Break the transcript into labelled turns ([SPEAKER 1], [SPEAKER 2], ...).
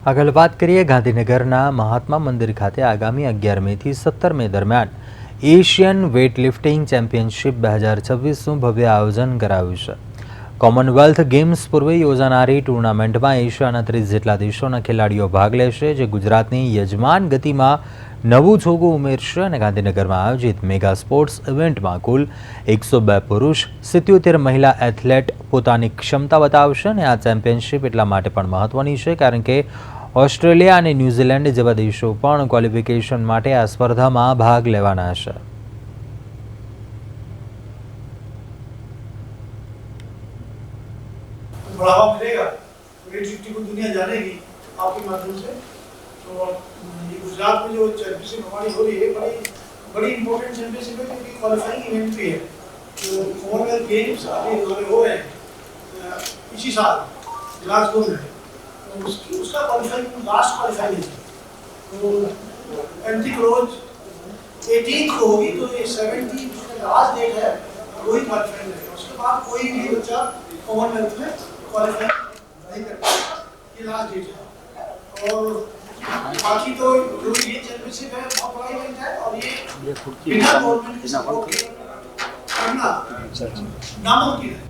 [SPEAKER 1] આગળ વાત કરીએ ગાંધીનગરના મહાત્મા મંદિર ખાતે આગામી 11 મેથી 17 મે દરમિયાન એશિયન વેઇટલિફ્ટિંગ ચેમ્પિયનશિપ 2026નું ભવ્ય આયોજન કરાયું છે। કોમનવેલ્થ ગેમ્સ પૂર્વે યોજાનારી ટુર્નામેન્ટમાં એશિયાના 30 જેટલા દેશોના ખેલાડીઓ ભાગ લેશે, જે ગુજરાતની યજમાન ગતિમાં નવું જોગું ઉમેરશે અને ગાંધીનગરમાં આયોજિત મેગા સ્પોર્ટ્સ ઇવેન્ટમાં કુલ 102 પુરુષ 77 મહિલા એથ્લેટ પોતાની ક્ષમતા બતાવશે અને આ ચેમ્પિયનશિપ એટલા માટે પણ મહત્વની છે કારણ કે ઓસ્ટ્રેલિયા અને ન્યૂઝીલેન્ડ જેવા દેશો પણ ક્વોલિફિકેશન માટે આ સ્પર્ધામાં ભાગ લેવાના છે।
[SPEAKER 2] बढ़ावा मिलेगा, वेटलिफ्टिंग को दुनिया जानेगी आपके माध्यम से। तो ये गुजरात में जो चैंपियनशिप हमारी हो रही है, बड़ी इंपॉर्टेंट चैंपियनशिप है क्योंकि क्वालिफाइंग इवेंट भी है। तो कॉमनवेल्थ गेम्स अभी हो रहे हैं इसी साल ग्लासगो में, तो उसका क्वालिफाइंग लास्ट क्वालिफाइंग है। तो एंट्री क्लोज 18 को होगी, तो ये 17 लास्ट डेट है, वही क्वालिफाइंग रहेगा। उसके बाद कोई भी बच्चा कॉमनवेल्थ में क्वालिफाई नहीं कर पाएगा, ये लास्ट डेट है। और बाकी तो जो ये चैंपियनशिप है बहुत बड़ा इवेंट है और ये बिना गवर्नमेंट के सपोर्ट के करना नामुमकिन है।